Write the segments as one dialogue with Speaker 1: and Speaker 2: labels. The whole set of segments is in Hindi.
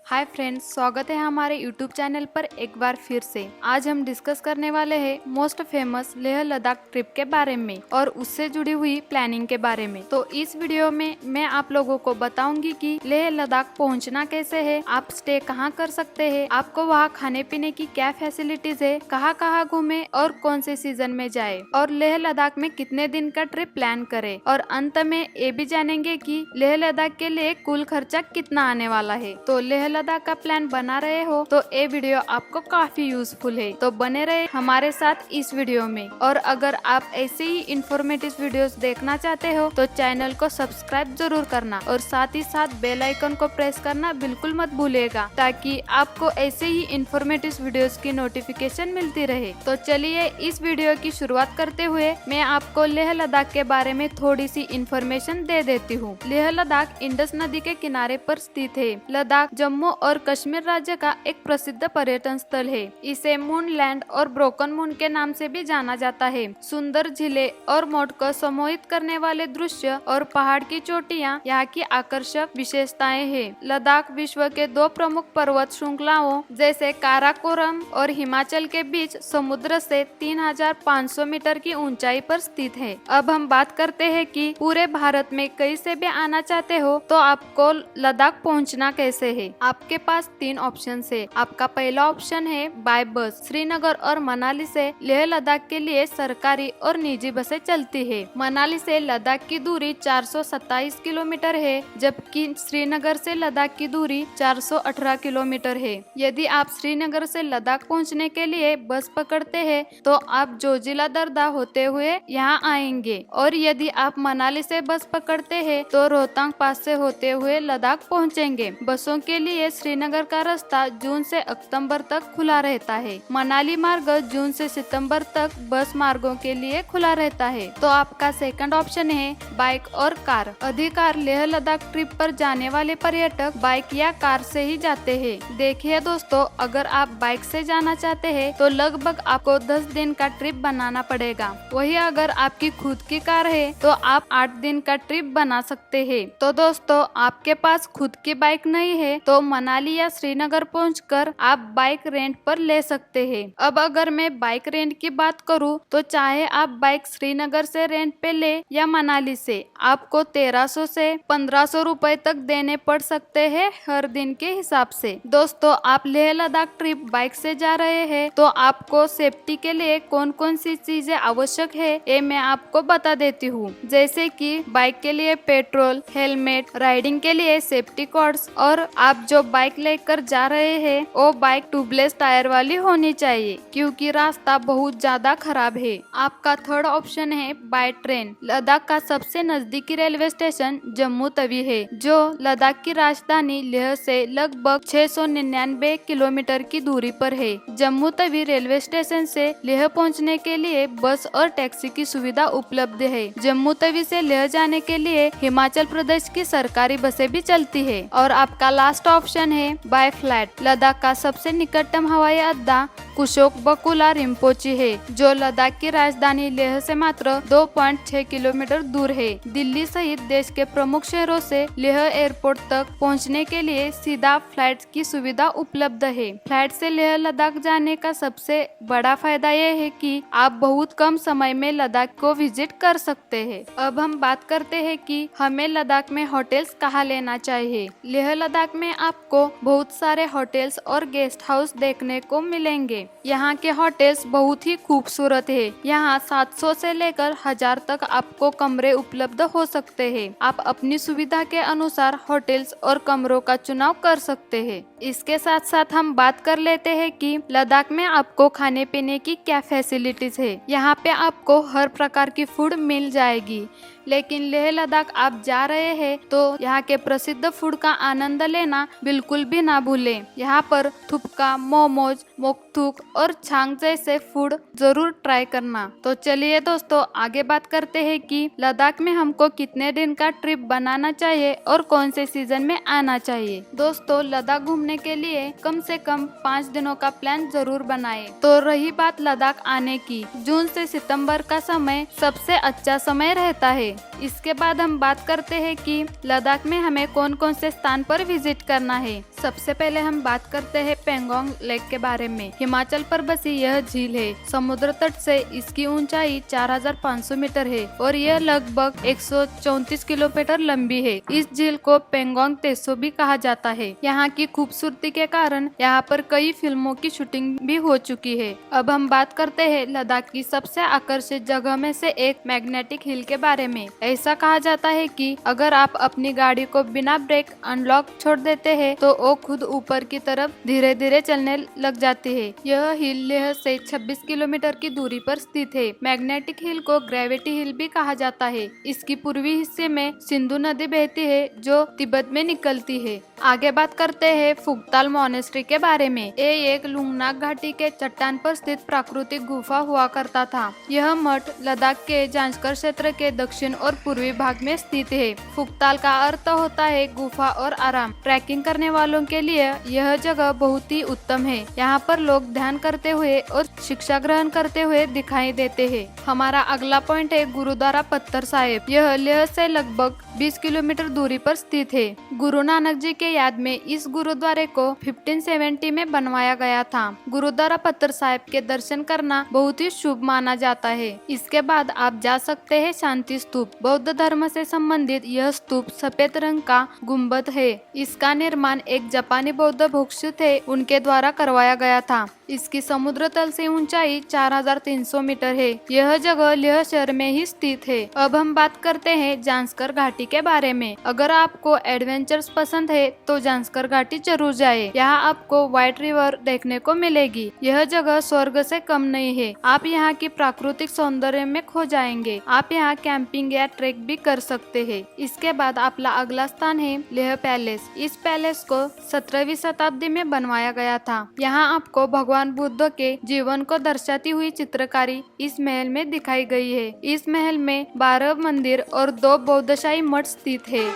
Speaker 1: हाय फ्रेंड्स, स्वागत है हमारे यूट्यूब चैनल पर एक बार फिर से। आज हम डिस्कस करने वाले हैं most famous Leh Ladakh trip के बारे में और उससे जुड़ी हुई प्लानिंग के बारे में। तो इस वीडियो में मैं आप लोगों को बताऊंगी कि लेह लद्दाख पहुंचना कैसे है, आप स्टे कहां कर सकते हैं, आपको वहां खाने पीने की क्या फैसिलिटीज है, कहां घूमे और कौन से सीजन में जाए और लेह लद्दाख में कितने दिन का ट्रिप प्लान करे। और अंत में ये भी जानेंगे कि लेह लद्दाख के लिए कुल खर्चा कितना आने वाला है। तो लेह लद्दाख का प्लान बना रहे हो तो ये वीडियो आपको काफी यूजफुल है, तो बने रहे हमारे साथ इस वीडियो में। और अगर आप ऐसे ही इंफॉर्मेटिव वीडियोस देखना चाहते हो तो चैनल को सब्सक्राइब जरूर करना और साथ ही साथ बेल आइकन को प्रेस करना बिल्कुल मत भूलिएगा, ताकि आपको ऐसे ही इंफॉर्मेटिव वीडियोस की नोटिफिकेशन मिलती रहे। तो चलिए इस वीडियो की शुरुआत करते हुए मैं आपको लेह लद्दाख के बारे में थोड़ी सी इंफॉर्मेशन दे देती हूँ। लेह लद्दाख इंडस नदी के किनारे पर स्थित है। लद्दाख जम्मू और कश्मीर राज्य का एक प्रसिद्ध पर्यटन स्थल है। इसे मून लैंड और ब्रोकन मून के नाम से भी जाना जाता है। सुंदर झीलें और मोड़ को सम्मोहित करने वाले दृश्य और पहाड़ की चोटियां यहाँ की आकर्षक विशेषताएं हैं। लद्दाख विश्व के दो प्रमुख पर्वत श्रृंखलाओं जैसे काराकोरम और हिमाचल के बीच समुद्र से 3500 मीटर की ऊंचाई पर स्थित है। अब हम बात करते हैं कि पूरे भारत में कहीं से भी आना चाहते हो तो आपको लद्दाख पहुंचना कैसे है। आपके पास 3 ऑप्शन है। आपका पहला ऑप्शन है बाय बस। श्रीनगर और मनाली से लेह लद्दाख के लिए सरकारी और निजी बसें चलती है। मनाली से लद्दाख की दूरी 427 किलोमीटर है, जबकि श्रीनगर से लद्दाख की दूरी 418 किलोमीटर है। यदि आप श्रीनगर से लद्दाख पहुंचने के लिए बस पकड़ते हैं तो आप जोजिला दर्रा होते हुए यहाँ आएंगे, और यदि आप मनाली से बस पकड़ते हैं तो रोहतांग पास से होते हुए लद्दाख पहुँचेंगे। बसों के लिए श्रीनगर का रास्ता जून से अक्टूबर तक खुला रहता है। मनाली मार्ग जून से सितंबर तक बस मार्गों के लिए खुला रहता है। तो आपका सेकंड ऑप्शन है बाइक और कार। अधिकार लेह लद्दाख ट्रिप पर जाने वाले पर्यटक बाइक या कार से ही जाते हैं। देखिए दोस्तों, अगर आप बाइक से जाना चाहते हैं तो लगभग आपको 10 दिन का ट्रिप बनाना पड़ेगा। वही अगर आपकी खुद की कार है तो आप 8 दिन का ट्रिप बना सकते हैं। तो दोस्तों, आपके पास खुद की बाइक नहीं है तो मनाली या श्रीनगर पहुंचकर आप बाइक रेंट पर ले सकते हैं। अब अगर मैं बाइक रेंट की बात करूं तो चाहे आप बाइक श्रीनगर से रेंट पे ले या मनाली से, आपको 1300 से 1500 रुपए तक देने पड़ सकते हैं हर दिन के हिसाब से। दोस्तों, आप लेह लद्दाख ट्रिप बाइक से जा रहे हैं तो आपको सेफ्टी के लिए कौन कौन सी चीजें आवश्यक है ये मैं आपको बता देती हूँ। जैसे कि बाइक के लिए पेट्रोल, हेलमेट, राइडिंग के लिए सेफ्टी कॉर्ड्स, और आप जो बाइक लेकर जा रहे हैं वो बाइक ट्यूबलेस टायर वाली होनी चाहिए, क्योंकि रास्ता बहुत ज्यादा खराब है। आपका थर्ड ऑप्शन है बाय ट्रेन। लद्दाख का सबसे नजदीकी रेलवे स्टेशन जम्मू तवी है, जो लद्दाख की राजधानी लेह से लगभग 699 किलोमीटर की दूरी पर है। जम्मू तवी रेलवे स्टेशन से लेह पहुंचने के लिए बस और टैक्सी की सुविधा उपलब्ध है। जम्मू तवी से लेह जाने के लिए हिमाचल प्रदेश की सरकारी बसें भी चलती है। और आपका लास्ट ऑप्शन है बाय फ्लाइट। लद्दाख का सबसे निकटतम हवाई अड्डा कुशोक बकुला रिम्पोची है, जो लद्दाख की राजधानी लेह से मात्र 2.6 किलोमीटर दूर है। दिल्ली सहित देश के प्रमुख शहरों से लेह एयरपोर्ट तक पहुंचने के लिए सीधा फ्लाइट की सुविधा उपलब्ध है। फ्लाइट से लेह लद्दाख जाने का सबसे बड़ा फायदा यह है कि आप बहुत कम समय में लद्दाख को विजिट कर सकते हैं। अब हम बात करते हैं कि हमें लद्दाख में होटल्स कहाँ लेना चाहिए। लेह लद्दाख में आपको बहुत सारे होटल्स और गेस्ट हाउस देखने को मिलेंगे। यहाँ के होटल्स बहुत ही खूबसूरत है। यहाँ 700 से लेकर 1000 तक आपको कमरे उपलब्ध हो सकते हैं। आप अपनी सुविधा के अनुसार होटल्स और कमरों का चुनाव कर सकते हैं। इसके साथ साथ हम बात कर लेते हैं कि लद्दाख में आपको खाने पीने की क्या फैसिलिटीज है। यहाँ पे आपको हर प्रकार की फूड मिल जाएगी, लेकिन लेह लद्दाख आप जा रहे हैं तो यहाँ के प्रसिद्ध फूड का आनंद लेना बिल्कुल भी ना भूलें। यहाँ पर थुपका, मोमोज, मोकथुक और छांग जैसे फूड जरूर ट्राई करना। तो चलिए दोस्तों, आगे बात करते हैं कि लद्दाख में हमको कितने दिन का ट्रिप बनाना चाहिए और कौन से सीजन में आना चाहिए। दोस्तों, लद्दाख घूमने के लिए कम से कम 5 दिनों का प्लान जरूर बनाएं। तो रही बात लद्दाख आने की, जून से सितंबर का समय सबसे अच्छा समय रहता है। इसके बाद हम बात करते हैं कि लद्दाख में हमें कौन कौन से स्थान पर विजिट करना है। सबसे पहले हम बात करते हैं पेंगोंग लेक के बारे में। हिमाचल पर बसी यह झील है। समुद्र तट से इसकी ऊंचाई 4500 मीटर है और यह लगभग 134 किलोमीटर लंबी है। इस झील को पेंगोंग तेसो भी कहा जाता है। यहाँ की खूबसूरती के कारण यहाँ पर कई फिल्मों की शूटिंग भी हो चुकी है। अब हम बात करते हैं लद्दाख की सबसे आकर्षित जगह में से एक मैग्नेटिक हिल के बारे में। ऐसा कहा जाता है कि अगर आप अपनी गाड़ी को बिना ब्रेक अनलॉक छोड़ देते हैं तो वो खुद ऊपर की तरफ धीरे धीरे चलने लग जाती है। यह हिल लेह से 26 किलोमीटर की दूरी पर स्थित है। मैग्नेटिक हिल को ग्रेविटी हिल भी कहा जाता है। इसकी पूर्वी हिस्से में सिंधु नदी बहती है जो तिब्बत में निकलती है। आगे बात करते हैं फुगताल मॉनेस्ट्री के बारे में। ये एक लुंगनाक घाटी के चट्टान पर स्थित प्राकृतिक गुफा हुआ करता था। यह मठ लद्दाख के जांजकर क्षेत्र के दक्षिण और पूर्वी भाग में स्थित है। फुगताल का अर्थ होता है गुफा और आराम। ट्रैकिंग करने वालों के लिए यह जगह बहुत ही उत्तम है। यहाँ पर लोग ध्यान करते हुए और शिक्षा ग्रहण करते हुए दिखाई देते हैं। हमारा अगला पॉइंट है गुरुद्वारा पत्थर साहिब। यह लेह से लगभग 20 किलोमीटर दूरी पर स्थित है। गुरु नानक जी के याद में इस गुरुद्वारे को 1570 में बनवाया गया था। गुरुद्वारा पत्थर साहिब के दर्शन करना बहुत ही शुभ माना जाता है। इसके बाद आप जा सकते हैं शांति स्तूप। बौद्ध धर्म से संबंधित यह स्तूप सफेद रंग का गुम्बद है। इसका निर्माण एक जापानी बौद्ध भिक्षु थे उनके द्वारा करवाया गया था। इसकी समुद्र तल से ऊंचाई 4300 मीटर है। यह जगह लेह शहर में ही स्थित है। अब हम बात करते हैं जांजकर घाटी के बारे में। अगर आपको एडवेंचर्स पसंद है तो जांजकर घाटी जरूर जाए। यहाँ आपको व्हाइट रिवर देखने को मिलेगी। यह जगह स्वर्ग से कम नहीं है। आप यहाँ की प्राकृतिक सौंदर्य में खो जाएंगे। आप यहाँ कैंपिंग या ट्रेक भी कर सकते हैं। इसके बाद आपका अगला स्थान है लेह पैलेस। इस पैलेस को 17वीं शताब्दी में बनवाया गया था। यहाँ आपको भगवान बुद्ध के जीवन को दर्शाती हुई चित्रकारी इस महल में दिखाई गई है। इस महल में 12 मंदिर और 2 बौद्धशाही मठ स्थित है।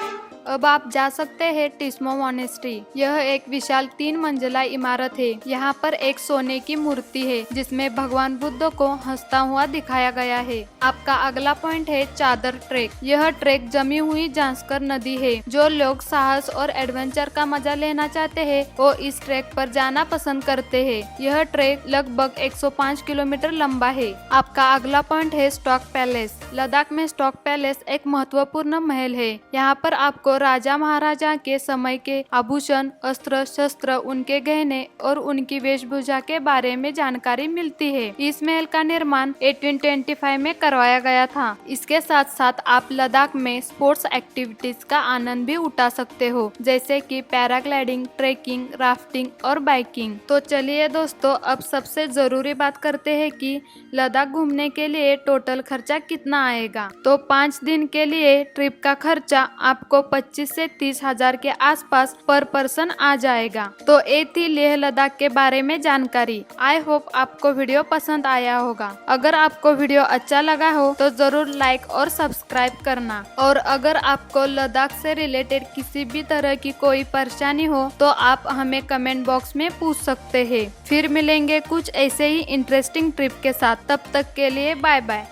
Speaker 1: अब आप जा सकते हैं टिस्मो मॉनेस्ट्री। यह एक विशाल 3 मंजिला इमारत है। यहाँ पर एक सोने की मूर्ति है जिसमें भगवान बुद्ध को हंसता हुआ दिखाया गया है। आपका अगला पॉइंट है चादर ट्रेक। यह ट्रेक जमी हुई जांजकर नदी है। जो लोग साहस और एडवेंचर का मजा लेना चाहते हैं वो इस ट्रेक पर जाना पसंद करते हैं। यह ट्रेक लगभग 105 किलोमीटर लंबा है। आपका अगला पॉइंट है स्टॉक पैलेस। लद्दाख में स्टॉक पैलेस एक महत्वपूर्ण महल है। यहाँ पर आपको राजा महाराजा के समय के आभूषण, अस्त्र शस्त्र, उनके गहने और उनकी वेशभूषा के बारे में जानकारी मिलती है। इस महल का निर्माण 1825 में करवाया गया था। इसके साथ साथ आप लद्दाख में स्पोर्ट्स एक्टिविटीज का आनंद भी उठा सकते हो जैसे कि पैराग्लाइडिंग, ट्रेकिंग, राफ्टिंग और बाइकिंग। तो चलिए दोस्तों, अब सबसे जरूरी बात करते हैं कि लद्दाख घूमने के लिए टोटल खर्चा कितना आएगा। तो 5 दिन के लिए ट्रिप का खर्चा आपको 25 से 30 हजार के आसपास पर पर्सन आ जाएगा। तो ये थी लेह लद्दाख के बारे में जानकारी। आई होप आपको वीडियो पसंद आया होगा। अगर आपको वीडियो अच्छा लगा हो तो जरूर लाइक और सब्सक्राइब करना। और अगर आपको लद्दाख से रिलेटेड किसी भी तरह की कोई परेशानी हो तो आप हमें कमेंट बॉक्स में पूछ सकते हैं। फिर मिलेंगे कुछ ऐसे ही इंटरेस्टिंग ट्रिप के साथ। तब तक के लिए बाय बाय।